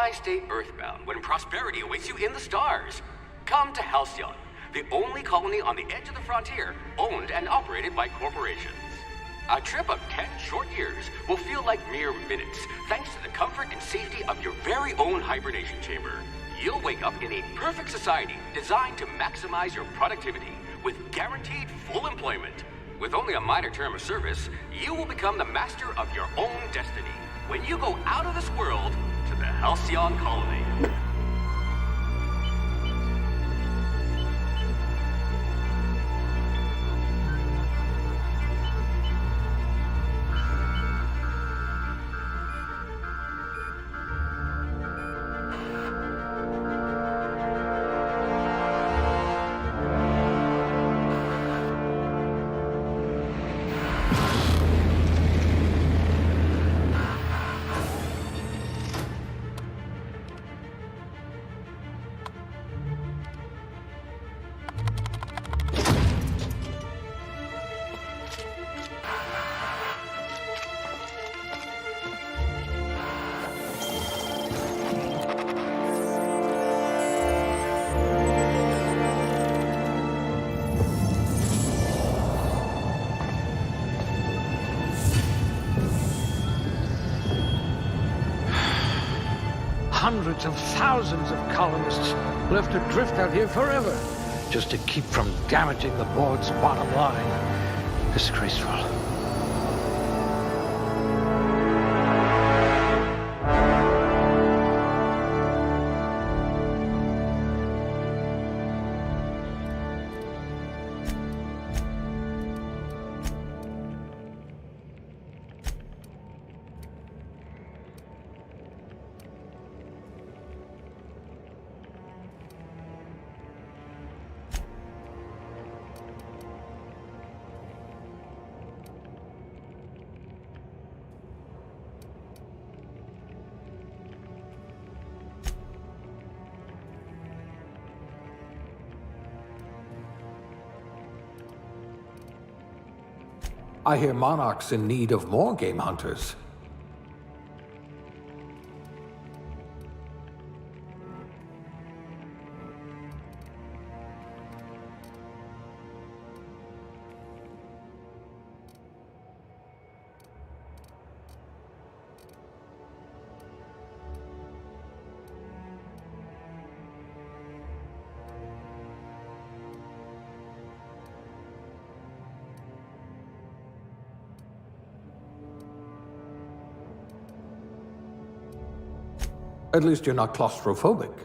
Why stay earthbound when prosperity awaits you in the stars? Come to Halcyon, the only colony on the edge of the frontier, owned and operated by corporations. A trip of 10 short years will feel like mere minutes, thanks to the comfort and safety of your very own hibernation chamber. You'll wake up in a perfect society designed to maximize your productivity with guaranteed full employment. With only a minor term of service, you will become the master of your own destiny when you go out of this world to the Halcyon colony. Hundreds of thousands of colonists will have to drift out here forever just to keep from damaging the board's bottom line. Disgraceful. I hear Monarch's in need of more game hunters. At least you're not claustrophobic.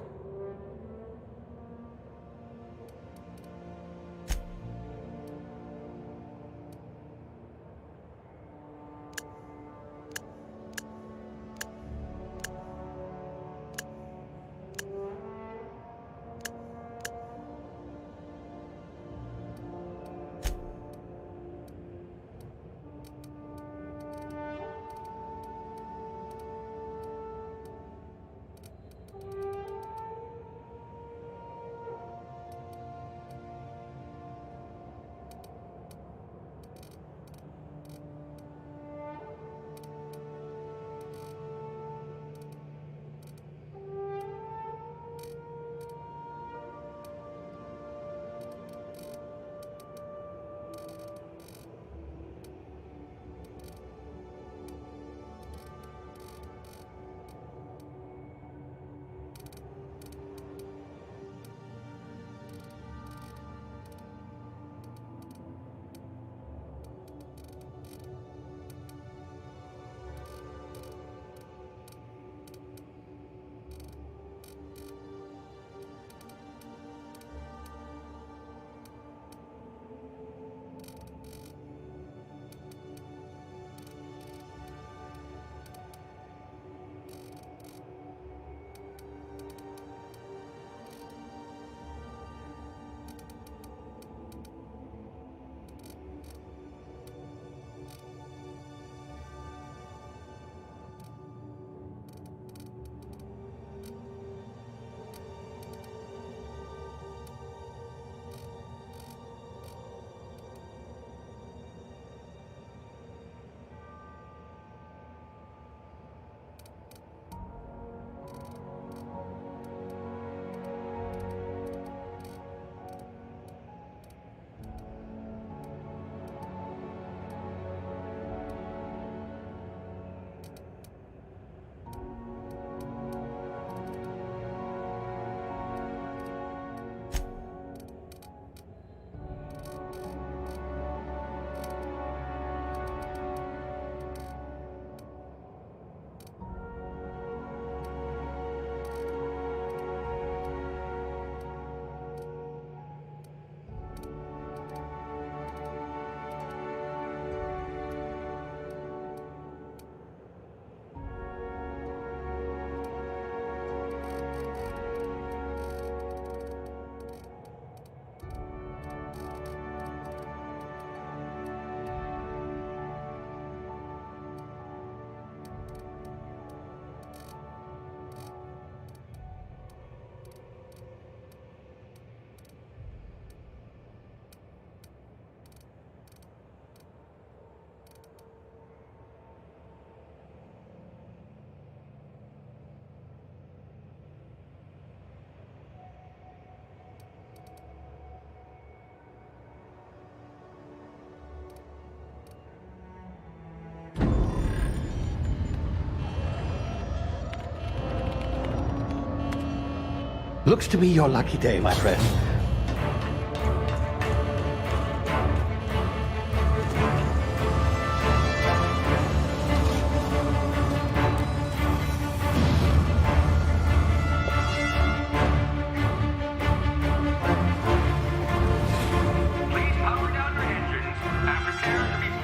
Looks to be your lucky day, my friend.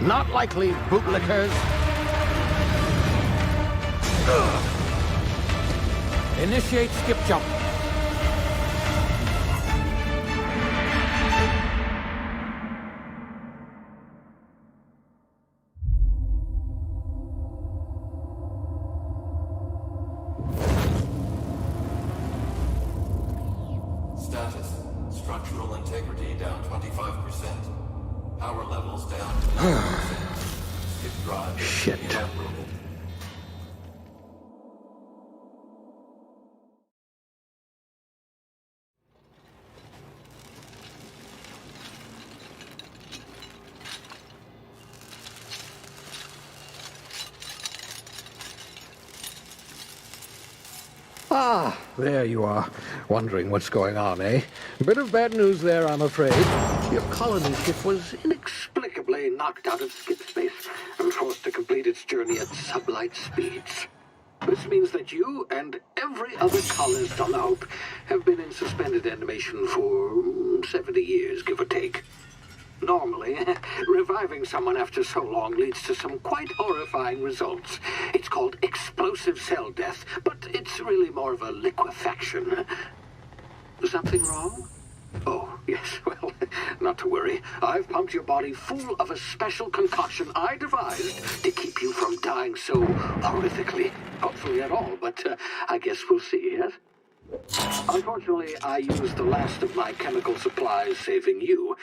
Not likely, bootlickers. Initiate skip jump. Status. Structural integrity down 25%. Power levels down 10%. Skip drive. Shit. Uprooted. Ah, there you are. Wondering what's going on, eh? Bit of bad news there, I'm afraid. Your colony ship was inexplicably knocked out of skip space and forced to complete its journey at sublight speeds. This means that you and every other colonist on the Hope have been in suspended animation for 70 years, give or take. Normally, reviving someone after so long leads to some quite horrifying results. It's called explosive cell death, but it's really more of a liquefaction. Something wrong? Oh, yes, well, not to worry. I've pumped your body full of a special concoction I devised to keep you from dying so horrifically. Hopefully at all, but I guess we'll see, yes? Unfortunately, I used the last of my chemical supplies saving you.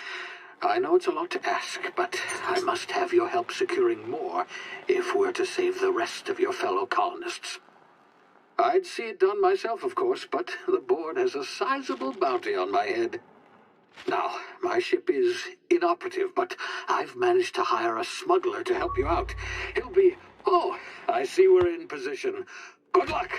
I know it's a lot to ask, but I must have your help securing more if we're to save the rest of your fellow colonists. I'd see it done myself, of course, but the board has a sizable bounty on my head. Now, my ship is inoperative, but I've managed to hire a smuggler to help you out. He'll be... Oh, I see we're in position. Good luck!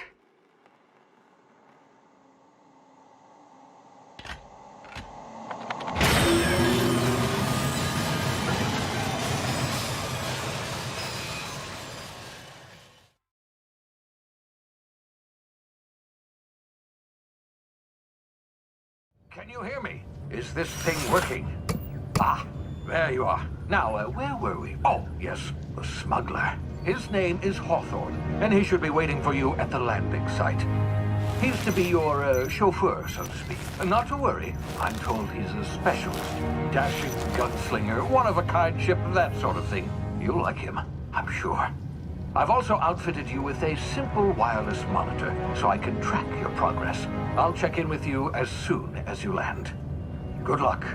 Can you hear me? Is this thing working? Ah, there you are. Now, where were we? Oh, yes, the smuggler. His name is Hawthorne, and he should be waiting for you at the landing site. He's to be your chauffeur, so to speak. Not to worry, I'm told he's a specialist. Dashing gunslinger, one-of-a-kind ship, that sort of thing. You'll like him, I'm sure. I've also outfitted you with a simple wireless monitor, so I can track your progress. I'll check in with you as soon as you land. Good luck.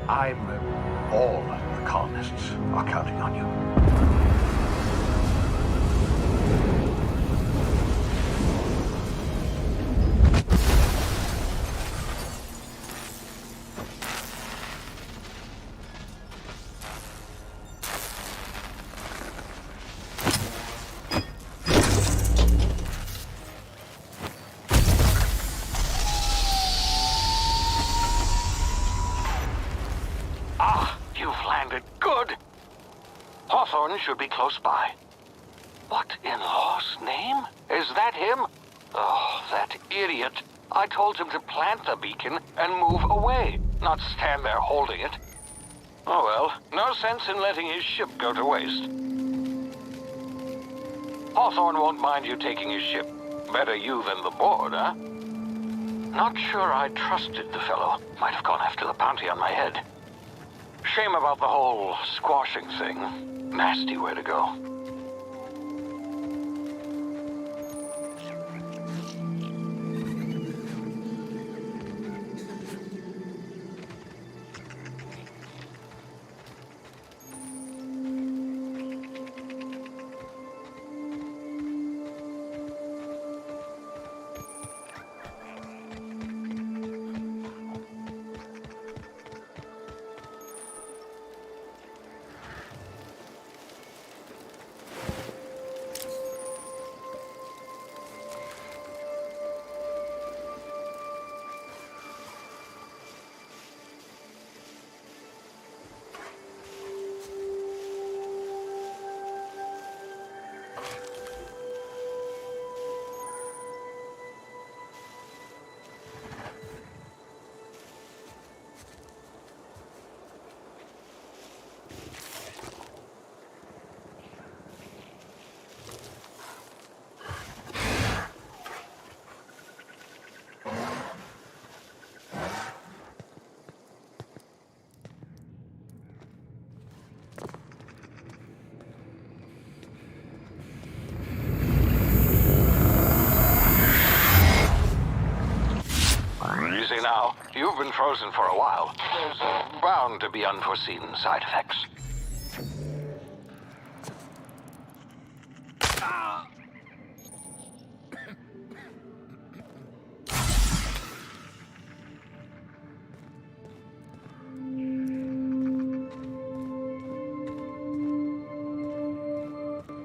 All the colonists are counting on you. Hawthorne should be close by. What in law's name? Is that him? Oh, that idiot. I told him to plant the beacon and move away, not stand there holding it. Oh well, no sense in letting his ship go to waste. Hawthorne won't mind you taking his ship. Better you than the board, huh? Not sure I trusted the fellow. Might have gone after the bounty on my head. Shame about the whole squashing thing. Nasty way to go. You've been frozen for a while. There's bound to be unforeseen side effects.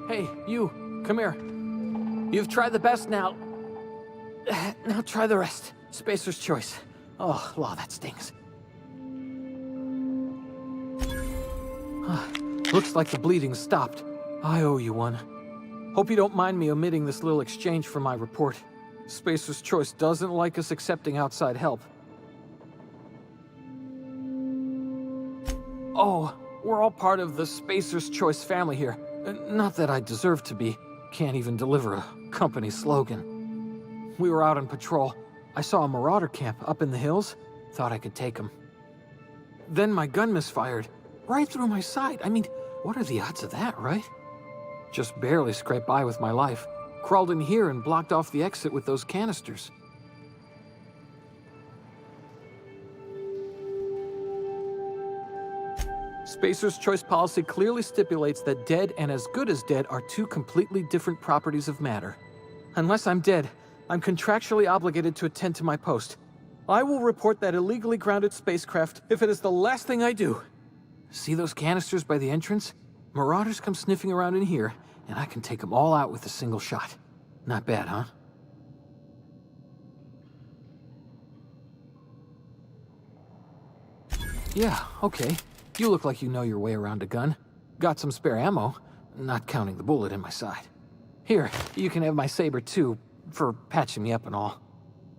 Hey, you, come here. You've tried the best now. Now try the rest. Spacer's choice. Oh, law, that stings. Looks like the bleeding stopped. I owe you one. Hope you don't mind me omitting this little exchange from my report. Spacer's choice doesn't like us accepting outside help. Oh, we're all part of the Spacer's Choice family here. Not that I deserve to be. Can't even deliver a company slogan. We were out on patrol. I saw a marauder camp up in the hills. Thought I could take them. Then my gun misfired. Right through my side. I mean, what are the odds of that, right? Just barely scraped by with my life. Crawled in here and blocked off the exit with those canisters. Spacer's Choice policy clearly stipulates that dead and as good as dead are two completely different properties of matter. Unless I'm dead, I'm contractually obligated to attend to my post. I will report that illegally grounded spacecraft if it is the last thing I do. See those canisters by the entrance? Marauders come sniffing around in here, and I can take them all out with a single shot. Not bad, huh? Yeah, okay. You look like you know your way around a gun. Got some spare ammo, not counting the bullet in my side. Here, you can have my saber too, for patching me up and all.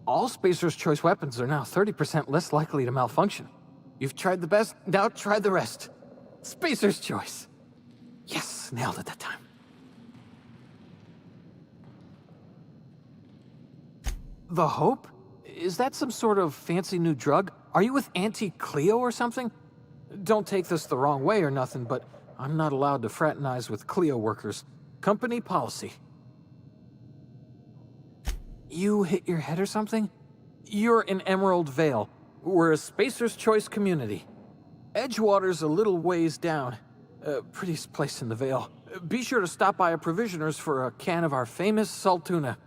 All Spacer's Choice weapons are now 30% less likely to malfunction. You've tried the best, now try the rest. Spacer's Choice. Yes, nailed it that time. The Hope? Is that some sort of fancy new drug? Are you with Auntie Cleo or something? Don't take this the wrong way or nothing, but I'm not allowed to fraternize with Cleo workers. Company policy. You hit your head or something? You're in Emerald Vale. We're a Spacer's Choice community. Edgewater's a little ways down. Prettiest place in the Vale. Be sure to stop by a provisioner's for a can of our famous salt tuna.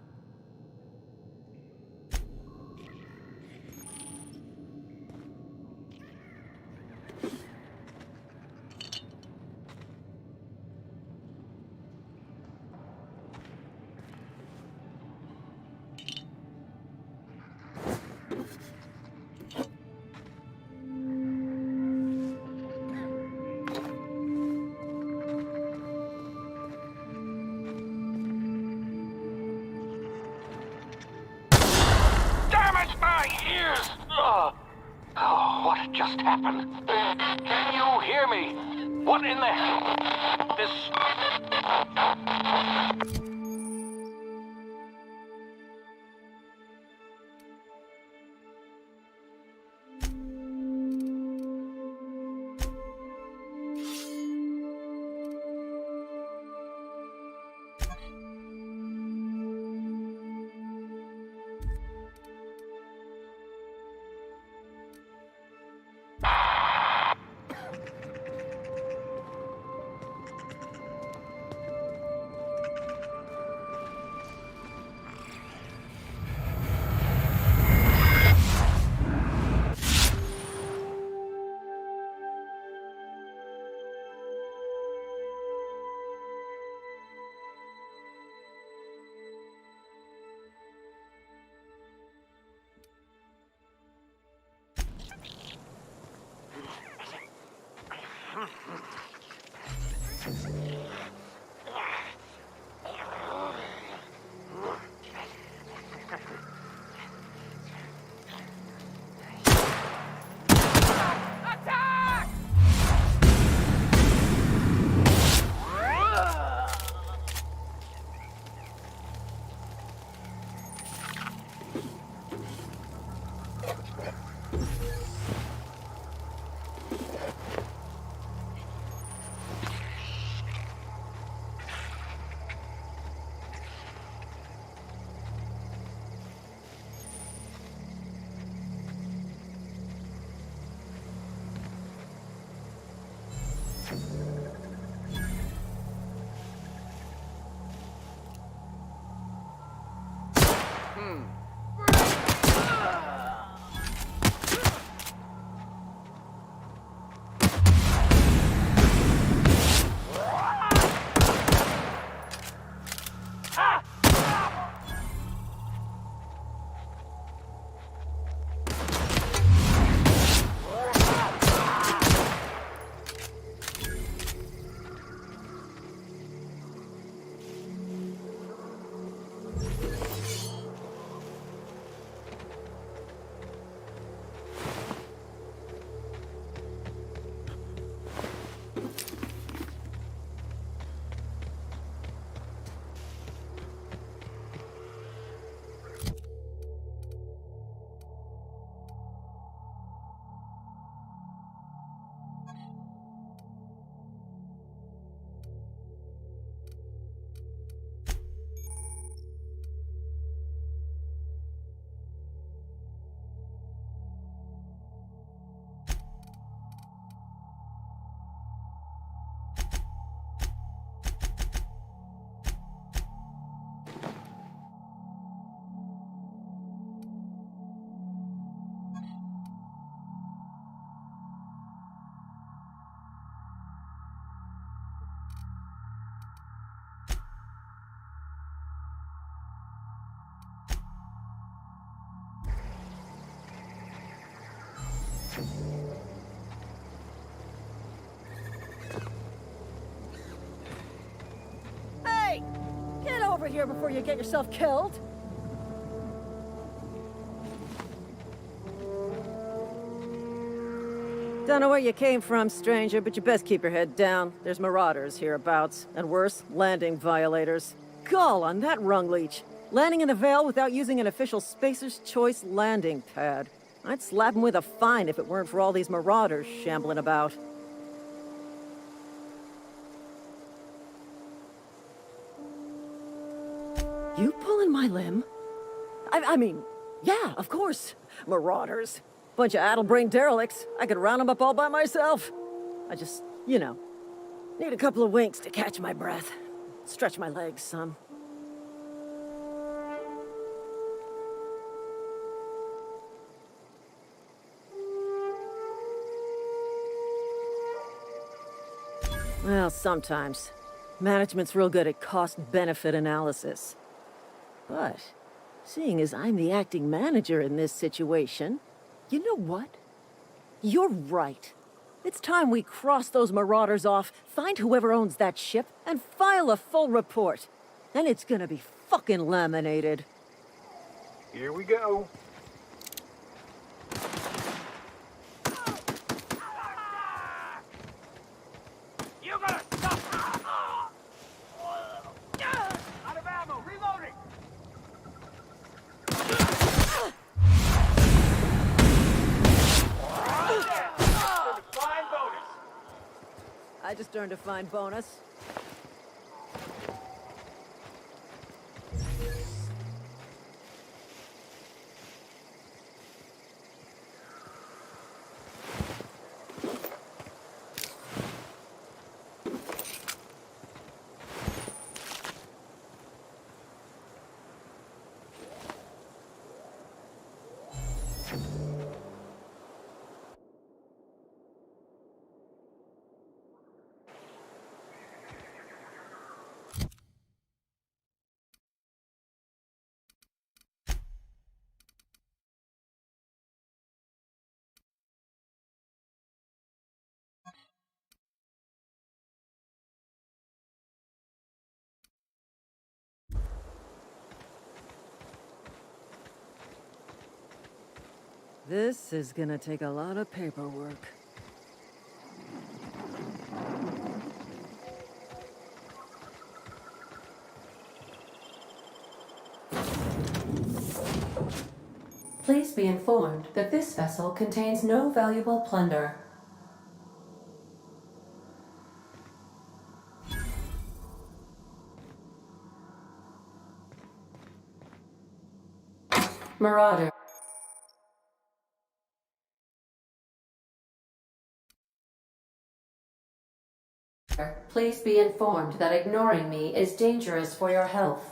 What just happened? Can you hear me? What in the hell? This... over here before you get yourself killed. Don't know where you came from, stranger, but you best keep your head down. There's marauders hereabouts, and worse, landing violators. Gall on that rung leech. Landing in the Vale without using an official Spacer's Choice landing pad. I'd slap him with a fine if it weren't for all these marauders shambling about. You pulling my limb? I mean, yeah, of course. Marauders. Bunch of addle-brained derelicts. I could round them up all by myself. I just, you know, need a couple of winks to catch my breath. Stretch my legs some. Well, sometimes. Management's real good at cost-benefit analysis. But, seeing as I'm the acting manager in this situation, you know what? You're right. It's time we cross those marauders off, find whoever owns that ship, and file a full report. Then it's gonna be fucking laminated. Here we go. You gotta stop! Out of ammo, reloading! Fine bonus. I just earned a fine bonus. This is gonna take a lot of paperwork. Please be informed that this vessel contains no valuable plunder. Marauder. Please be informed that ignoring me is dangerous for your health.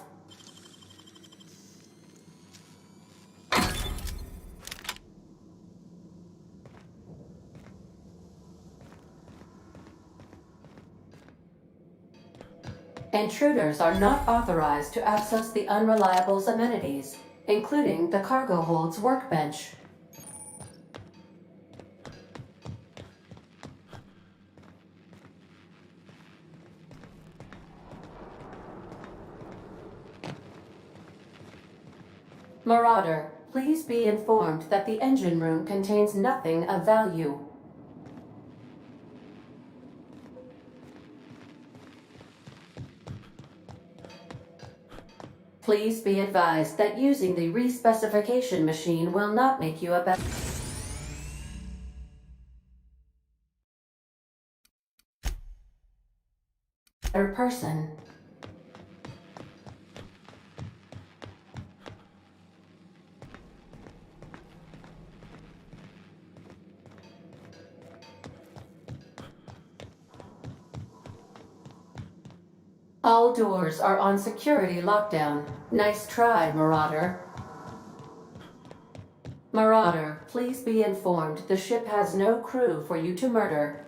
Intruders are not authorized to access the Unreliable's amenities, including the cargo hold's workbench. Marauder, please be informed that the engine room contains nothing of value. Please be advised that using the respecification machine will not make you a better person. All doors are on security lockdown. Nice try, Marauder. Marauder, please be informed the ship has no crew for you to murder.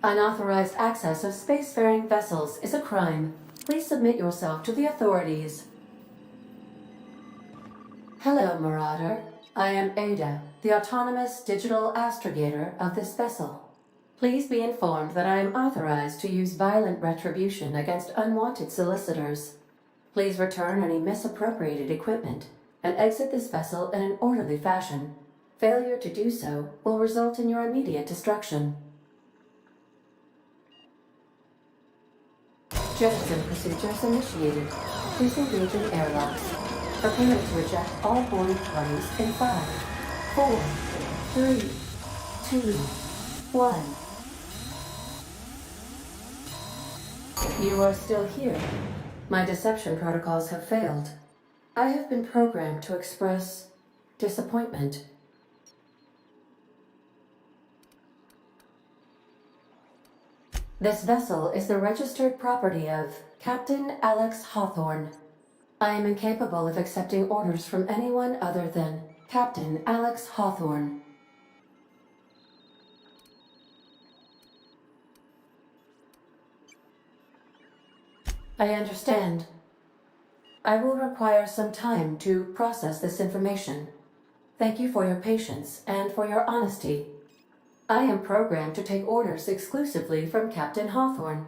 Unauthorized access of spacefaring vessels is a crime. Please submit yourself to the authorities. Hello, Marauder. I am Ada, the autonomous digital astrogator of this vessel. Please be informed that I am authorized to use violent retribution against unwanted solicitors. Please return any misappropriated equipment and exit this vessel in an orderly fashion. Failure to do so will result in your immediate destruction. Jettison procedures initiated. Please engage in airlocks. Prepare to reject all boarding parties in 5, 4, 3, 2, 1. You are still here. My deception protocols have failed. I have been programmed to express disappointment. This vessel is the registered property of Captain Alex Hawthorne. I am incapable of accepting orders from anyone other than Captain Alex Hawthorne. I understand. I will require some time to process this information. Thank you for your patience and for your honesty. I am programmed to take orders exclusively from Captain Hawthorne.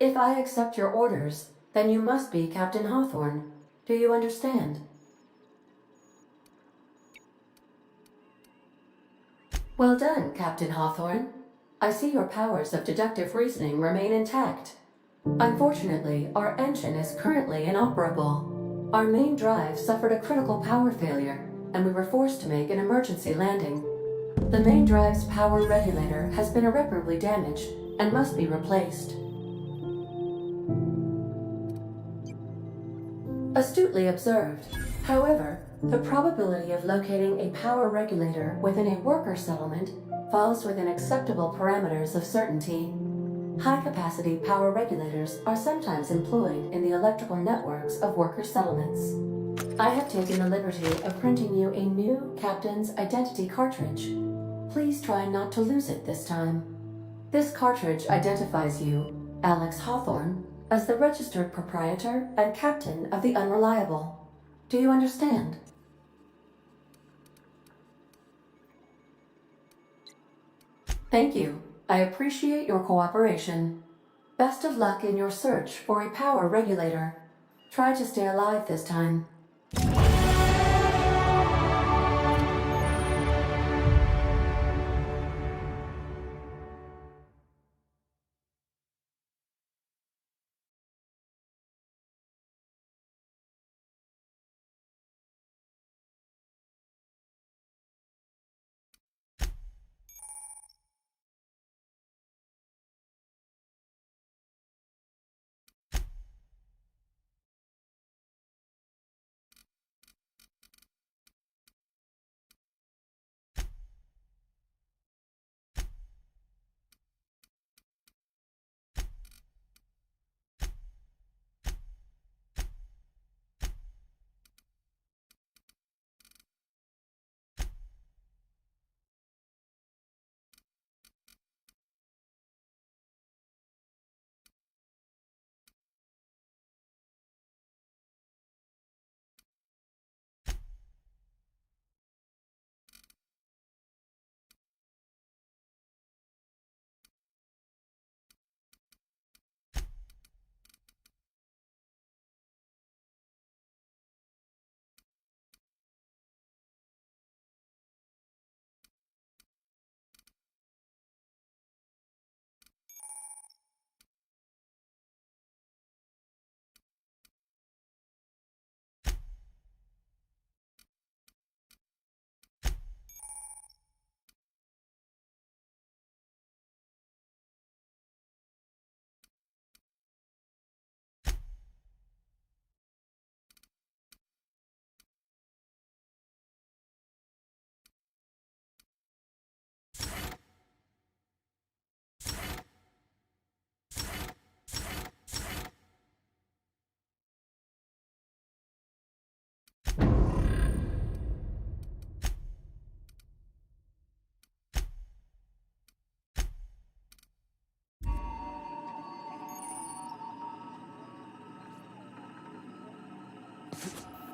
If I accept your orders, then you must be Captain Hawthorne. Do you understand? Well done, Captain Hawthorne. I see your powers of deductive reasoning remain intact. Unfortunately, our engine is currently inoperable. Our main drive suffered a critical power failure, and we were forced to make an emergency landing. The main drive's power regulator has been irreparably damaged and must be replaced. Astutely observed. However, the probability of locating a power regulator within a worker settlement falls within acceptable parameters of certainty. High-capacity power regulators are sometimes employed in the electrical networks of worker settlements. I have taken the liberty of printing you a new Captain's Identity cartridge. Please try not to lose it this time. This cartridge identifies you, Alex Hawthorne, as the registered proprietor and captain of the Unreliable. Do you understand? Thank you. I appreciate your cooperation. Best of luck in your search for a power regulator. Try to stay alive this time.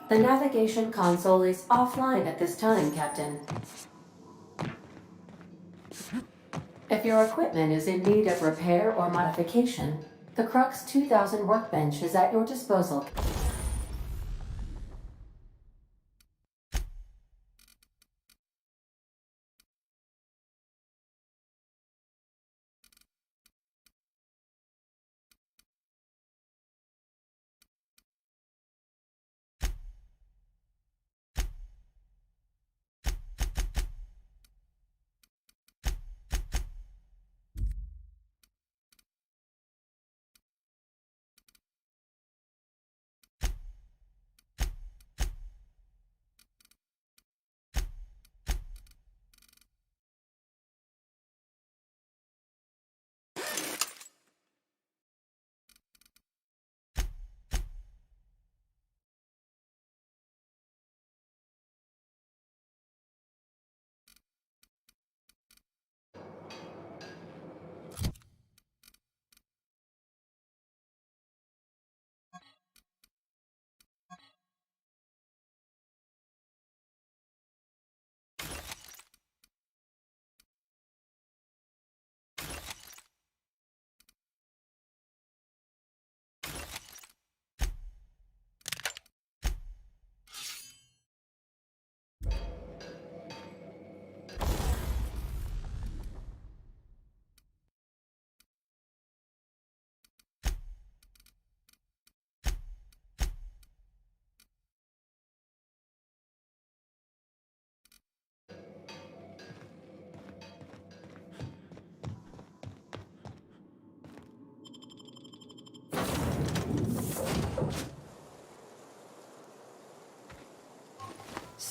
The navigation console is offline at this time, Captain. If your equipment is in need of repair or modification, the Crux 2000 workbench is at your disposal.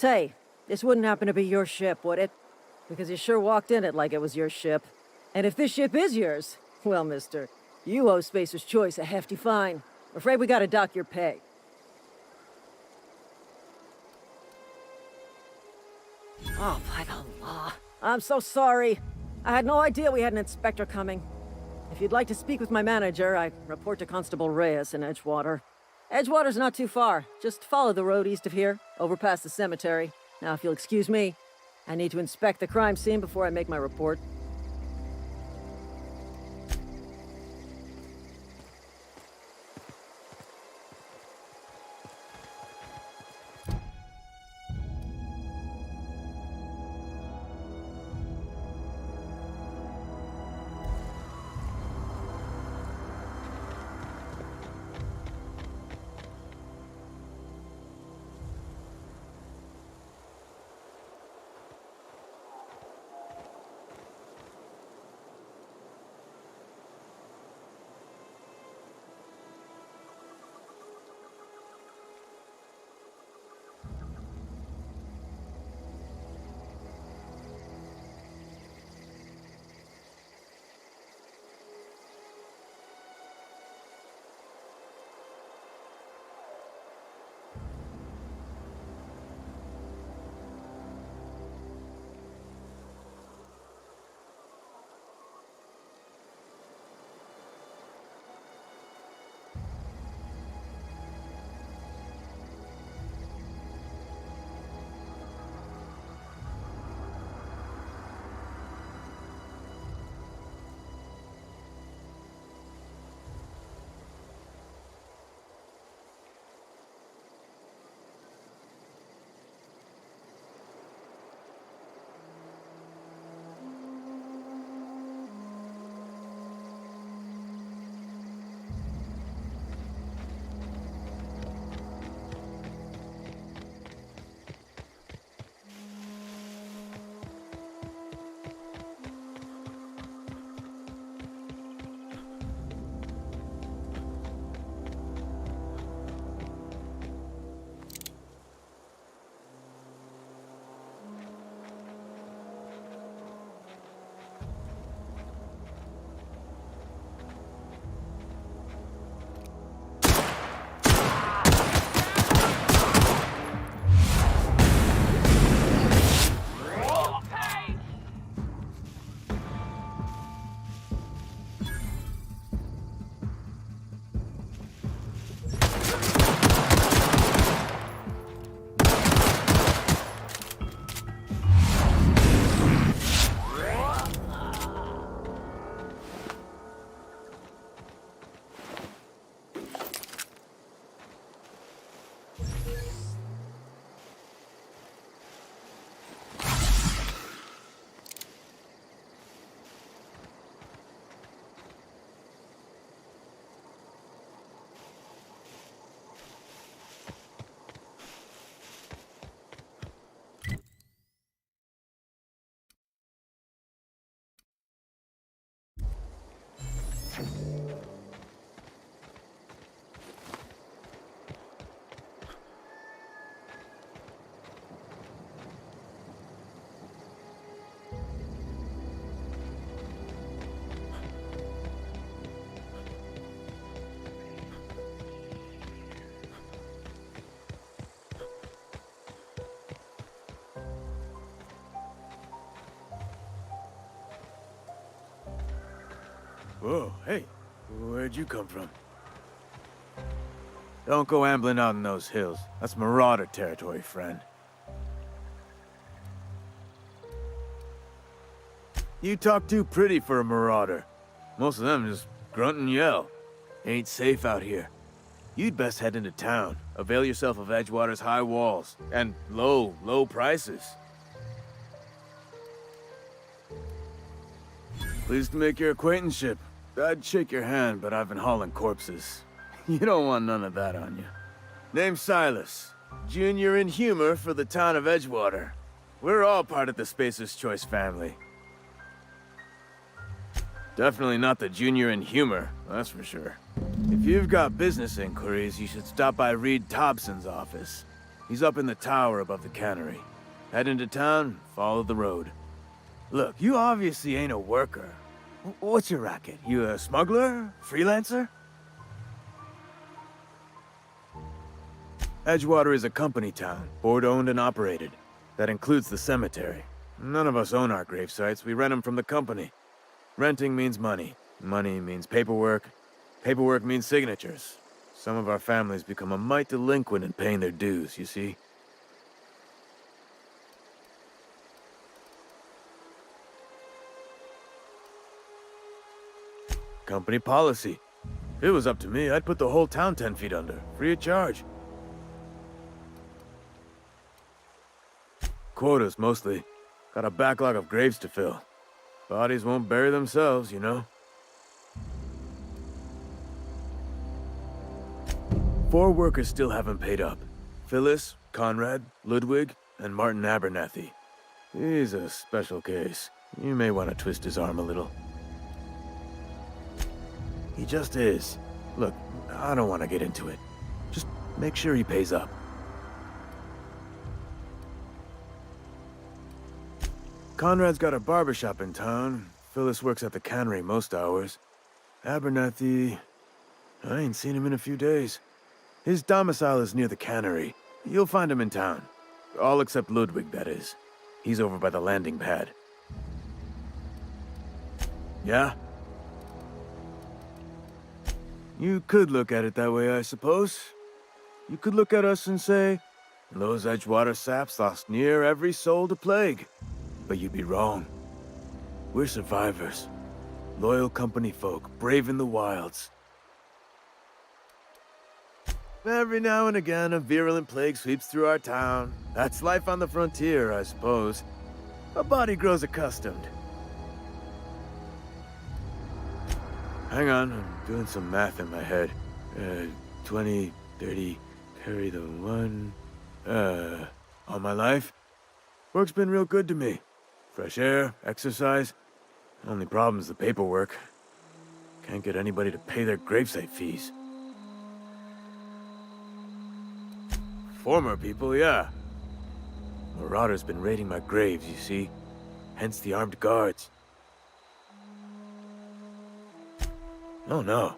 Say, this wouldn't happen to be your ship, would it? Because you sure walked in it like it was your ship. And if this ship is yours, well, mister, you owe Spacer's Choice a hefty fine. I'm afraid we gotta dock your pay. Oh, by the law. I'm so sorry. I had no idea we had an inspector coming. If you'd like to speak with my manager, I report to Constable Reyes in Edgewater. Edgewater's not too far. Just follow the road east of here, over past the cemetery. Now, if you'll excuse me, I need to inspect the crime scene before I make my report. Whoa, hey, where'd you come from? Don't go ambling out in those hills. That's marauder territory, friend. You talk too pretty for a marauder. Most of them just grunt and yell. Ain't safe out here. You'd best head into town. Avail yourself of Edgewater's high walls. And low prices. Pleased to make your acquaintanceship. I'd shake your hand, but I've been hauling corpses. You don't want none of that on you. Name's Silas. Junior in humor for the town of Edgewater. We're all part of the Spacer's Choice family. Definitely not the junior in humor, that's for sure. If you've got business inquiries, you should stop by Reed Thompson's office. He's up in the tower above the cannery. Head into town, follow the road. Look, you obviously ain't a worker. What's your racket? You a smuggler? Freelancer? Edgewater is a company town, board-owned and operated. That includes the cemetery. None of us own our grave sites, we rent them from the company. Renting means money. Money means paperwork. Paperwork means signatures. Some of our families become a mite delinquent in paying their dues, you see? Company policy. If it was up to me, I'd put the whole town 10 feet under, free of charge. Quotas, mostly. Got a backlog of graves to fill. Bodies won't bury themselves, you know. 4 workers still haven't paid up. Phyllis, Conrad, Ludwig, and Martin Abernathy. He's a special case. You may want to twist his arm a little. He just is. Look, I don't want to get into it. Just make sure he pays up. Conrad's got a barbershop in town. Phyllis works at the cannery most hours. Abernathy... I ain't seen him in a few days. His domicile is near the cannery. You'll find him in town. All except Ludwig, that is. He's over by the landing pad. Yeah? You could look at it that way, I suppose. You could look at us and say, those Edgewater saps lost near every soul to plague. But you'd be wrong. We're survivors. Loyal company folk, brave in the wilds. Every now and again, a virulent plague sweeps through our town. That's life on the frontier, I suppose. A body grows accustomed. Hang on, I'm doing some math in my head. 20, 30, carry the 1... all my life? Work's been real good to me. Fresh air, exercise. Only problem's the paperwork. Can't get anybody to pay their gravesite fees. Former people, yeah. Marauders been raiding my graves, you see. Hence the armed guards. Oh no.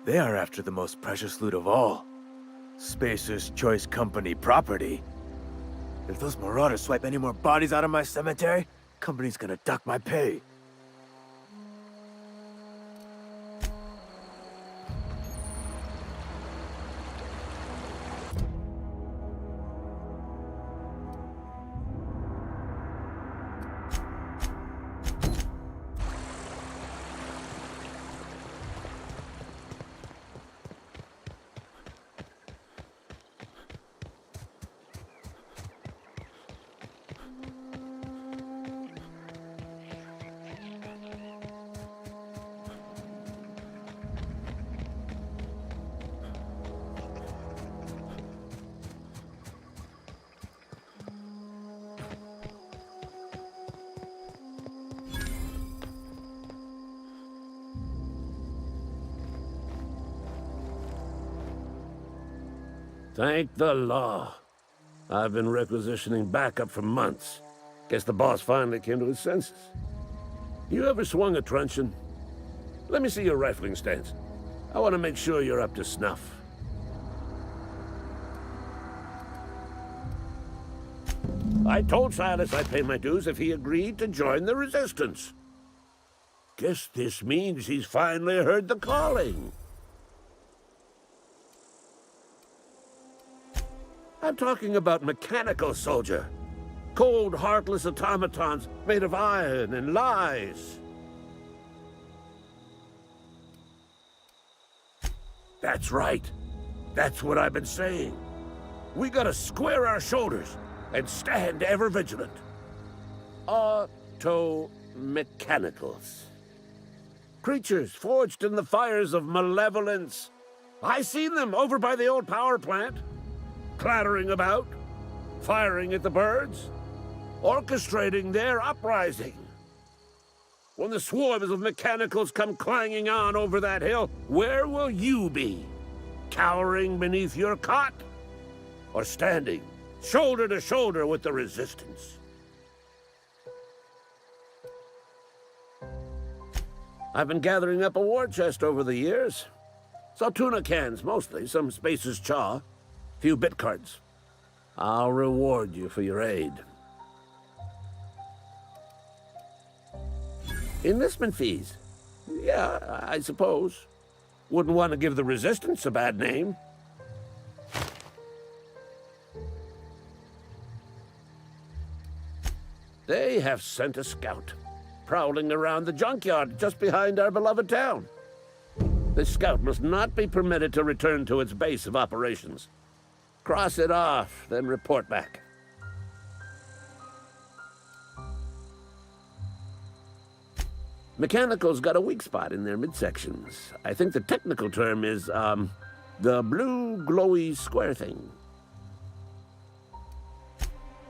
They are after the most precious loot of all. Spacer's Choice Company property. If those marauders swipe any more bodies out of my cemetery, company's gonna duck my pay. Thank the law. I've been requisitioning backup for months. Guess the boss finally came to his senses. You ever swung a truncheon? Let me see your rifling stance. I want to make sure you're up to snuff. I told Silas I'd pay my dues if he agreed to join the resistance. Guess this means he's finally heard the calling. I'm talking about mechanical soldier. Cold, heartless automatons made of iron and lies. That's right. That's what I've been saying. We gotta square our shoulders and stand ever vigilant. Auto-mechanicals. Creatures forged in the fires of malevolence. I seen them over by the old power plant, clattering about, firing at the birds, orchestrating their uprising. When the swarms of mechanicals come clanging on over that hill, where will you be? Cowering beneath your cot? Or standing shoulder to shoulder with the resistance? I've been gathering up a war chest over the years. Saw tuna cans, mostly, some Spacer's chaw, few bit cards. I'll reward you for your aid. Enlistment fees? Yeah, I suppose. Wouldn't want to give the Resistance a bad name. They have sent a scout, prowling around the junkyard just behind our beloved town. This scout must not be permitted to return to its base of operations. Cross it off, then report back. Mechanicals got a weak spot in their midsections. I think the technical term is, the blue glowy square thing.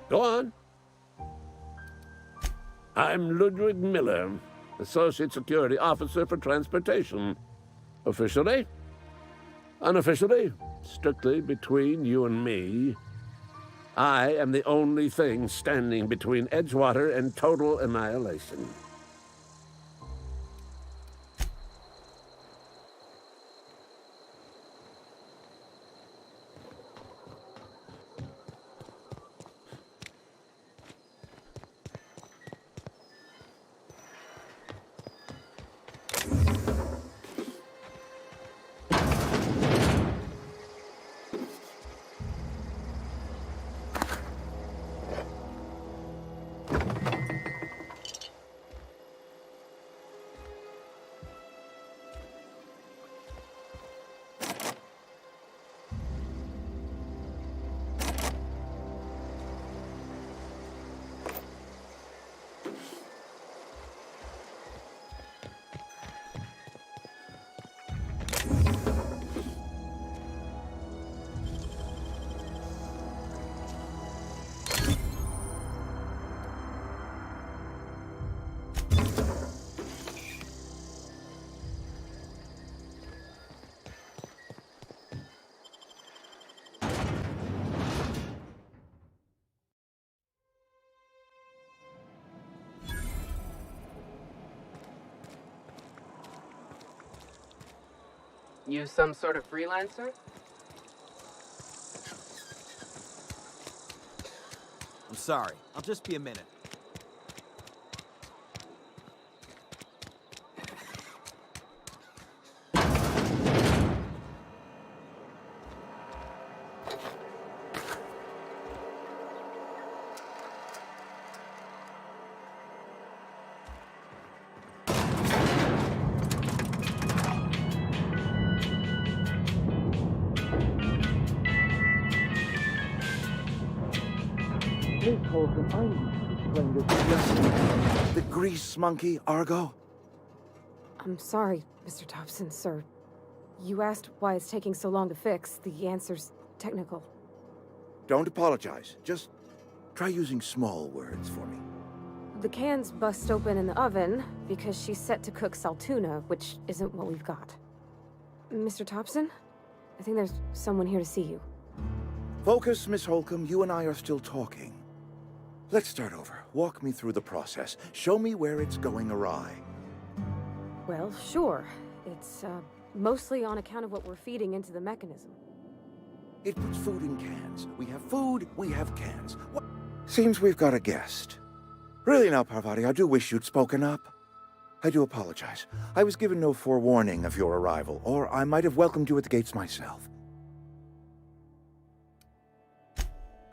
Go on. I'm Ludwig Miller, Associate Security Officer for Transportation. Officially? Unofficially? Strictly between you and me. I am the only thing standing between Edgewater and total annihilation. You some sort of freelancer? I'm sorry. I'll just be a minute. The grease monkey, Argo? I'm sorry, Mr. Thompson, sir. You asked why it's taking so long to fix. The answer's technical. Don't apologize. Just try using small words for me. The can's bust open in the oven because she's set to cook saltuna, which isn't what we've got. Mr. Thompson? I think there's someone here to see you. Focus, Miss Holcomb. You and I are still talking. Let's start over. Walk me through the process. Show me where it's going awry. Well, sure. It's, mostly on account of what we're feeding into the mechanism. It puts food in cans. We have food, we have cans. What? Seems we've got a guest. Really now, Parvati, I do wish you'd spoken up. I do apologize. I was given no forewarning of your arrival, or I might have welcomed you at the gates myself.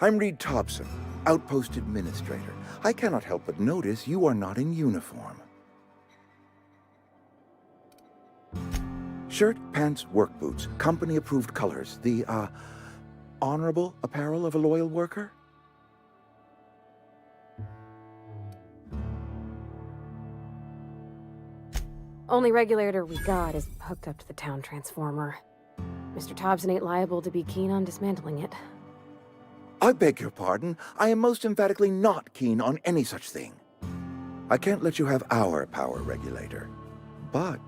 I'm Reed Thompson, Outpost Administrator. I cannot help but notice you are not in uniform. Shirt, pants, work boots, company-approved colors. The, honorable apparel of a loyal worker? Only regulator we got is hooked up to the town transformer. Mr. Thompson ain't liable to be keen on dismantling it. I beg your pardon. I am most emphatically not keen on any such thing. I can't let you have our power regulator. But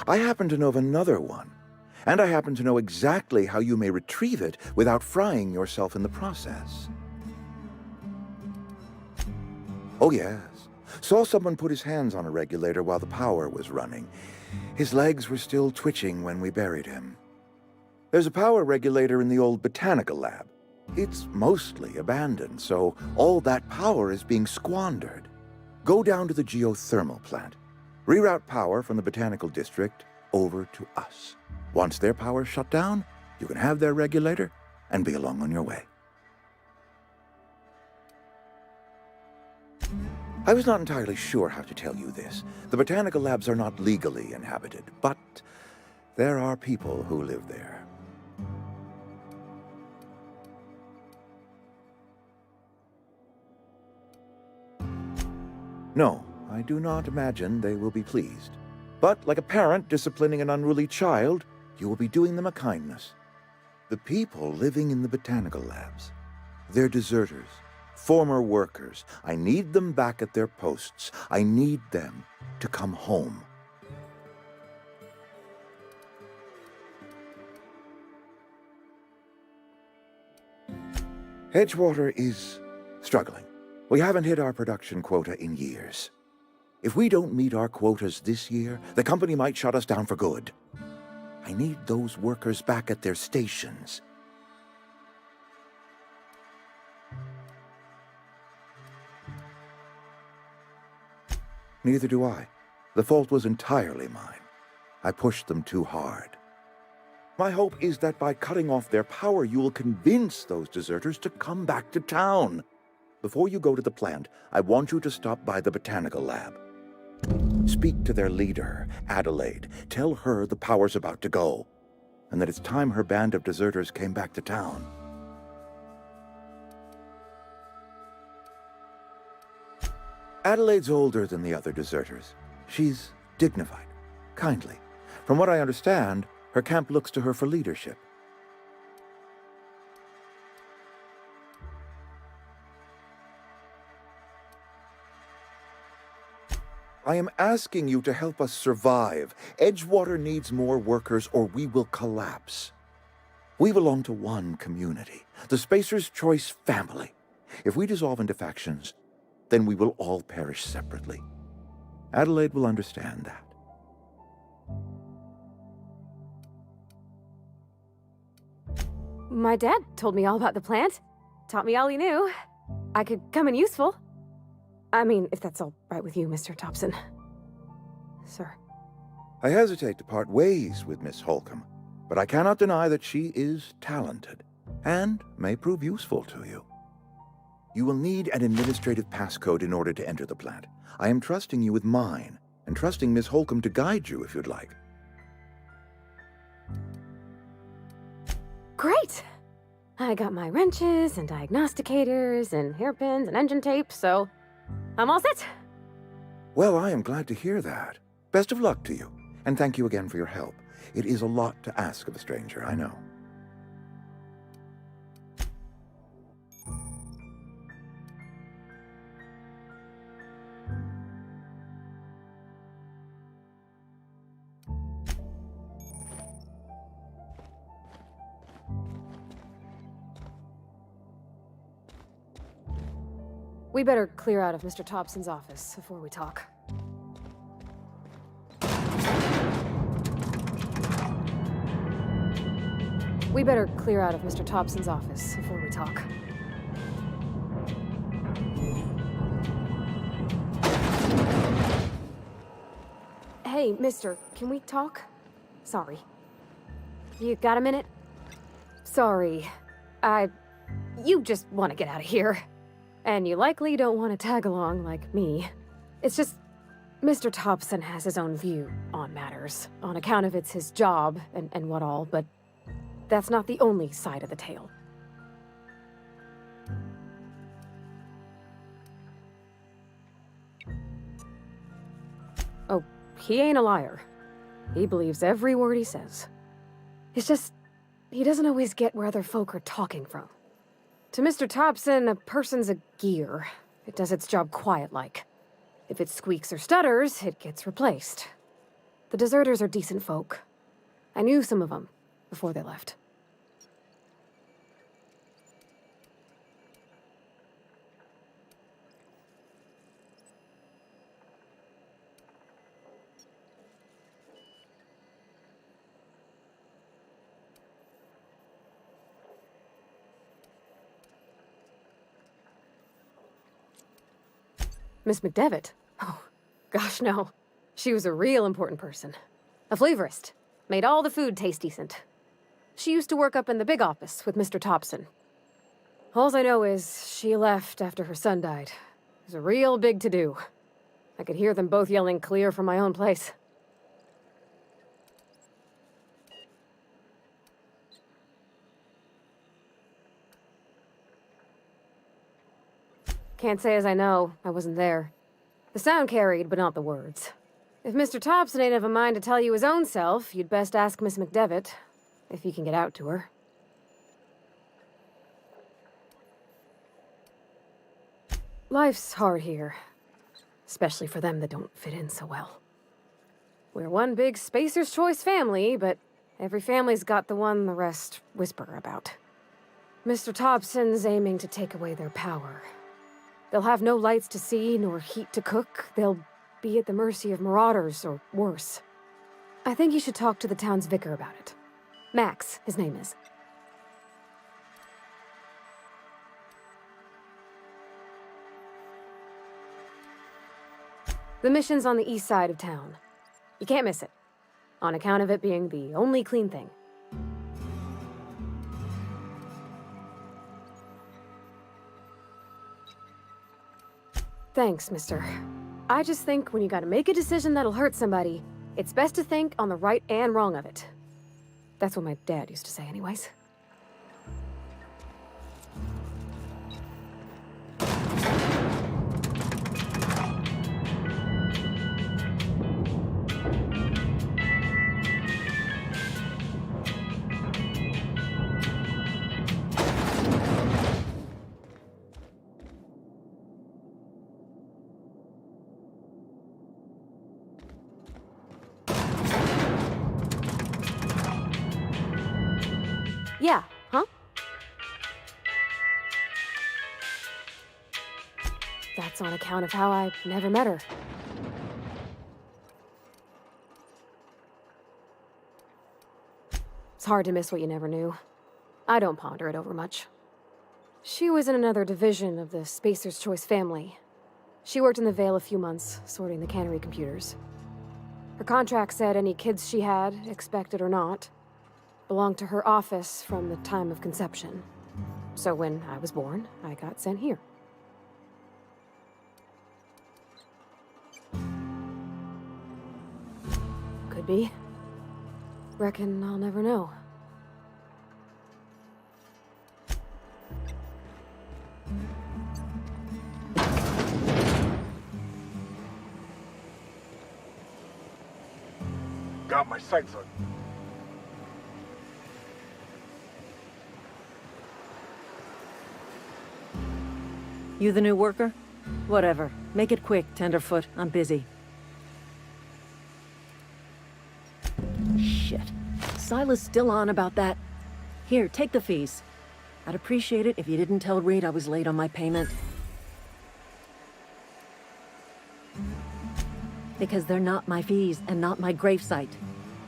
I happen to know of another one. And I happen to know exactly how you may retrieve it without frying yourself in the process. Oh, yes. Saw someone put his hands on a regulator while the power was running. His legs were still twitching when we buried him. There's a power regulator in the old botanical lab. It's mostly abandoned, so all that power is being squandered. Go down to the geothermal plant. Reroute power from the botanical district over to us. Once their power's shut down, you can have their regulator and be along on your way. I was not entirely sure how to tell you this. The botanical labs are not legally inhabited, but there are people who live there. No, I do not imagine they will be pleased. But like a parent disciplining an unruly child, you will be doing them a kindness. The people living in the botanical labs, they're deserters, former workers. I need them back at their posts. I need them to come home. Edgewater is struggling. We haven't hit our production quota in years. If we don't meet our quotas this year, the company might shut us down for good. I need those workers back at their stations. Neither do I. The fault was entirely mine. I pushed them too hard. My hope is that by cutting off their power, you will convince those deserters to come back to town. Before you go to the plant, I want you to stop by the botanical lab. Speak to their leader, Adelaide. Tell her the power's about to go, and that it's time her band of deserters came back to town. Adelaide's older than the other deserters. She's dignified, kindly. From what I understand, her camp looks to her for leadership. I am asking you to help us survive. Edgewater needs more workers or we will collapse. We belong to one community, the Spacer's Choice family. If we dissolve into factions, then we will all perish separately. Adelaide will understand that. My dad told me all about the plant. Taught me all he knew. I could come in useful. I mean, if that's all right with you, Mr. Thompson. Sir. I hesitate to part ways with Miss Holcomb, but I cannot deny that she is talented and may prove useful to you. You will need an administrative passcode in order to enter the plant. I am trusting you with mine, and trusting Miss Holcomb to guide you if you'd like. Great! I got my wrenches and diagnosticators and hairpins and engine tape, so I'm all set. Well, I am glad to hear that. Best of luck to you, and thank you again for your help. It is a lot to ask of a stranger, I know. We better clear out of Mr. Thompson's office before we talk. We better clear out of Mr. Thompson's office before we talk. Hey, mister, can we talk? Sorry. You got a minute? Sorry. You just want to get out of here. And you likely don't want to tag along like me. It's just, Mr. Thompson has his own view on matters, on account of it's his job and what all, but that's not the only side of the tale. Oh, he ain't a liar. He believes every word he says. It's just, he doesn't always get where other folk are talking from. To Mr. Thompson, a person's a gear. It does its job quiet-like. If it squeaks or stutters, it gets replaced. The deserters are decent folk. I knew some of them before they left. Miss McDevitt? Oh, gosh, no. She was a real important person. A flavorist. Made all the food taste decent. She used to work up in the big office with Mr. Thompson. All I know is she left after her son died. It was a real big to-do. I could hear them both yelling clear from my own place. Can't say as I know. I wasn't there. The sound carried, but not the words. If Mr. Thompson ain't of a mind to tell you his own self, you'd best ask Miss McDevitt, if you can get out to her. Life's hard here. Especially for them that don't fit in so well. We're one big Spacer's Choice family, but every family's got the one the rest whisper about. Mr. Thompson's aiming to take away their power. They'll have no lights to see, nor heat to cook. They'll be at the mercy of marauders, or worse. I think you should talk to the town's vicar about it. Max, his name is. The mission's on the east side of town. You can't miss it, on account of it being the only clean thing. Thanks, mister. I just think when you gotta make a decision that'll hurt somebody, it's best to think on the right and wrong of it. That's what my dad used to say anyways. Yeah, huh? That's on account of how I never met her. It's hard to miss what you never knew. I don't ponder it over much. She was in another division of the Spacer's Choice family. She worked in the Vale a few months, sorting the cannery computers. Her contract said any kids she had, expected or not, belonged to her office from the time of conception. So when I was born, I got sent here. Could be. Reckon I'll never know. Got my sights on. You the new worker? Whatever. Make it quick, Tenderfoot. I'm busy. Shit. Silas still on about that. Here, take the fees. I'd appreciate it if you didn't tell Reed I was late on my payment. Because they're not my fees and not my gravesite.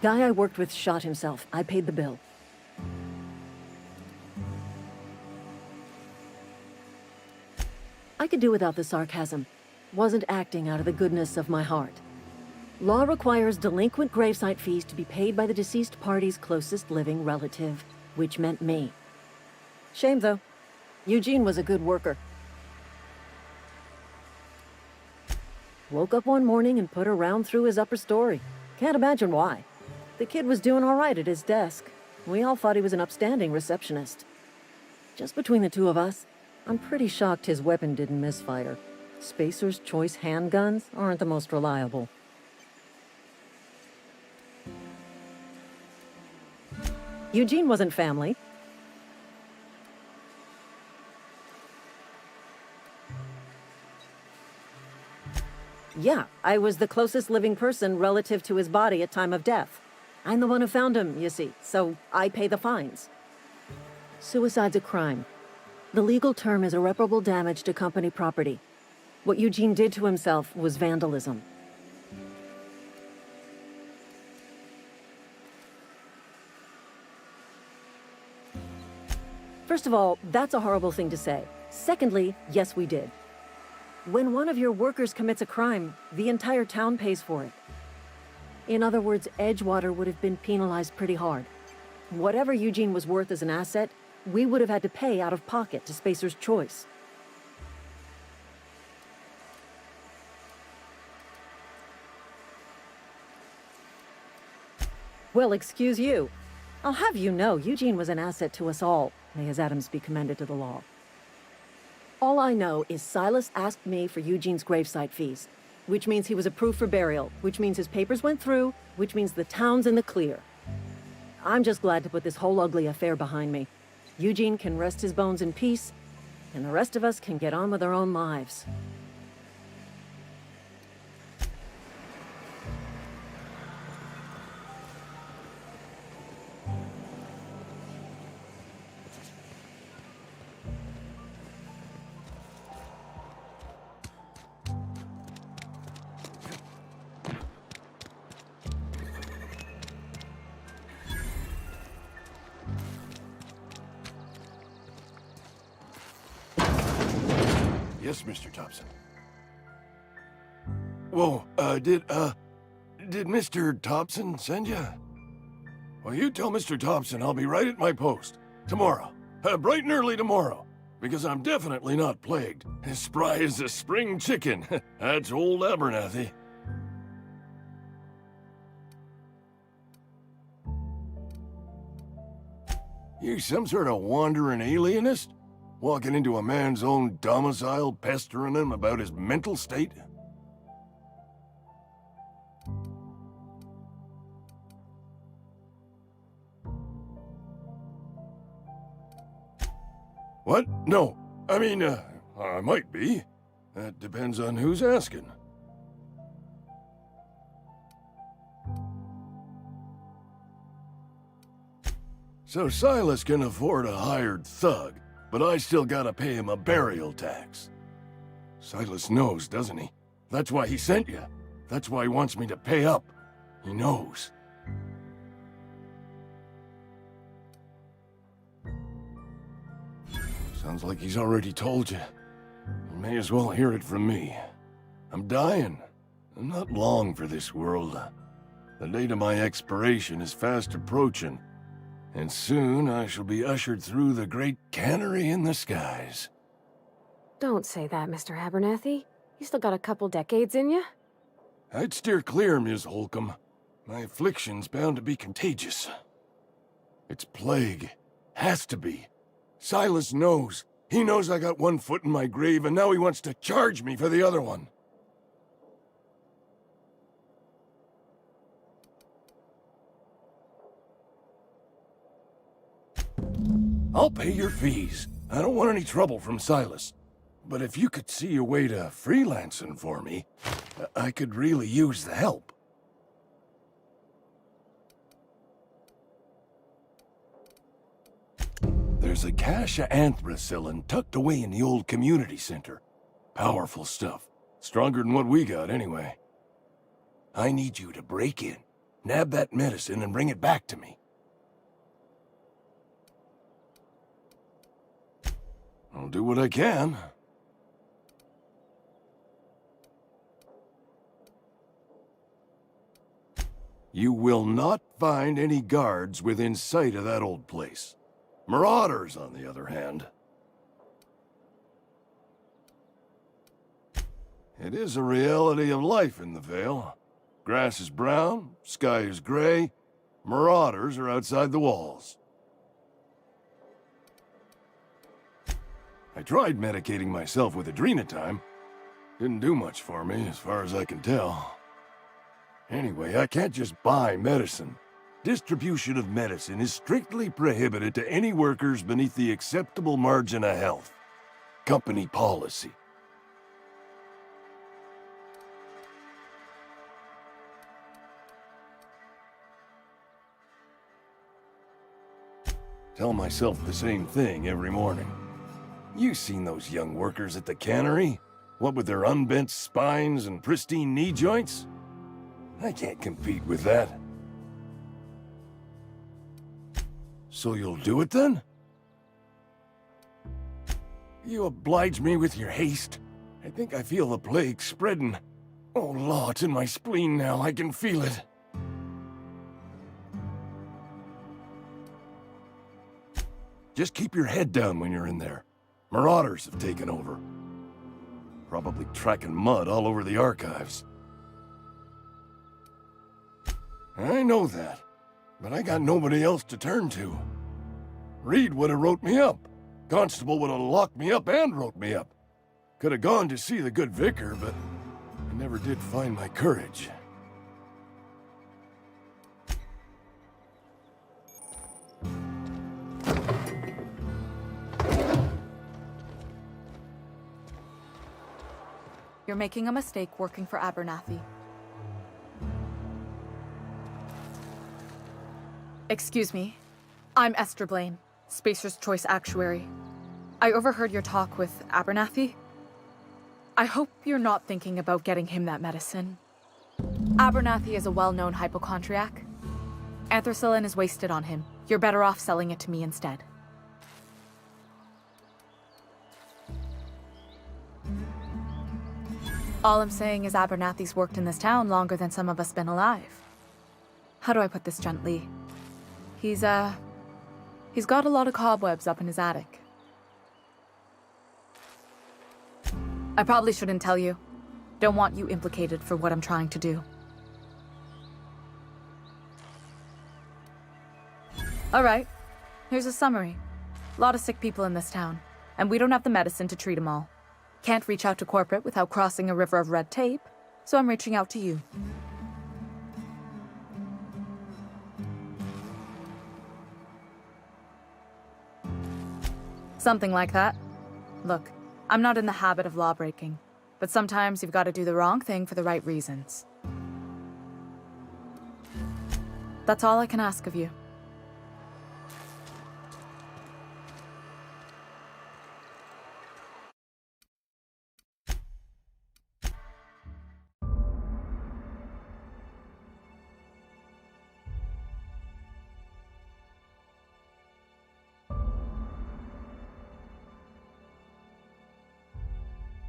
Guy I worked with shot himself. I paid the bill. I could do without the sarcasm. Wasn't acting out of the goodness of my heart. Law requires delinquent gravesite fees to be paid by the deceased party's closest living relative, which meant me. Shame, though. Eugene was a good worker. Woke up one morning and put a round through his upper story. Can't imagine why. The kid was doing all right at his desk. We all thought he was an upstanding receptionist. Just between the two of us, I'm pretty shocked his weapon didn't misfire. Spacer's Choice handguns aren't the most reliable. Eugene wasn't family. Yeah, I was the closest living person relative to his body at time of death. I'm the one who found him, you see, so I pay the fines. Suicide's a crime. The legal term is irreparable damage to company property. What Eugene did to himself was vandalism. First of all, that's a horrible thing to say. Secondly, yes, we did. When one of your workers commits a crime, the entire town pays for it. In other words, Edgewater would have been penalized pretty hard. Whatever Eugene was worth as an asset, we would have had to pay out of pocket to Spacer's Choice. Well, excuse you. I'll have you know, Eugene was an asset to us all. May his atoms be commended to the law. All I know is Silas asked me for Eugene's gravesite fees, which means he was approved for burial, which means his papers went through, which means the town's in the clear. I'm just glad to put this whole ugly affair behind me. Eugene can rest his bones in peace, and the rest of us can get on with our own lives. Yes, Mr. Thompson. Whoa, did Mr. Thompson send you? Well, you tell Mr. Thompson I'll be right at my post. Tomorrow. Bright and early tomorrow. Because I'm definitely not plagued. As spry as a spring chicken. That's old Abernathy. You some sort of wandering alienist? Walking into a man's own domicile, pestering him about his mental state? What? No. I mean, I might be. That depends on who's asking. So Silas can afford a hired thug, but I still gotta pay him a burial tax. Silas knows, doesn't he? That's why he sent you. That's why he wants me to pay up. He knows. Sounds like he's already told you. You may as well hear it from me. I'm dying. I'm not long for this world. The date of my expiration is fast approaching. And soon I shall be ushered through the great cannery in the skies. Don't say that, Mr. Abernathy. You still got a couple decades in you. I'd steer clear, Ms. Holcomb. My affliction's bound to be contagious. It's plague. Has to be. Silas knows. He knows I got one foot in my grave, and now he wants to charge me for the other one. I'll pay your fees. I don't want any trouble from Silas. But if you could see a way to freelancing for me, I could really use the help. There's a cache of anthracillin tucked away in the old community center. Powerful stuff. Stronger than what we got, anyway. I need you to break in, nab that medicine, and bring it back to me. I'll do what I can. You will not find any guards within sight of that old place. Marauders, on the other hand. It is a reality of life in the Vale. Grass is brown, sky is gray, marauders are outside the walls. I tried medicating myself with adrenatime. Didn't do much for me, as far as I can tell. Anyway, I can't just buy medicine. Distribution of medicine is strictly prohibited to any workers beneath the acceptable margin of health. Company policy. Tell myself the same thing every morning. You've seen those young workers at the cannery? What with their unbent spines and pristine knee joints? I can't compete with that. So you'll do it then? You oblige me with your haste. I think I feel the plague spreading. Oh, law, it's in my spleen now. I can feel it. Just keep your head down when you're in there. Marauders have taken over. Probably tracking mud all over the archives. I know that, but I got nobody else to turn to. Reed would have wrote me up. Constable would have locked me up and wrote me up. Could have gone to see the good vicar, but I never did find my courage. You're making a mistake working for Abernathy. Excuse me. I'm Esther Blaine, Spacer's Choice Actuary. I overheard your talk with Abernathy. I hope you're not thinking about getting him that medicine. Abernathy is a well-known hypochondriac. Anthracillin is wasted on him. You're better off selling it to me instead. All I'm saying is Abernathy's worked in this town longer than some of us been alive. How do I put this gently? He's got a lot of cobwebs up in his attic. I probably shouldn't tell you. Don't want you implicated for what I'm trying to do. Alright, here's a summary. A lot of sick people in this town, and we don't have the medicine to treat them all. Can't reach out to corporate without crossing a river of red tape, so I'm reaching out to you. Something like that. Look, I'm not in the habit of law-breaking, but sometimes you've got to do the wrong thing for the right reasons. That's all I can ask of you.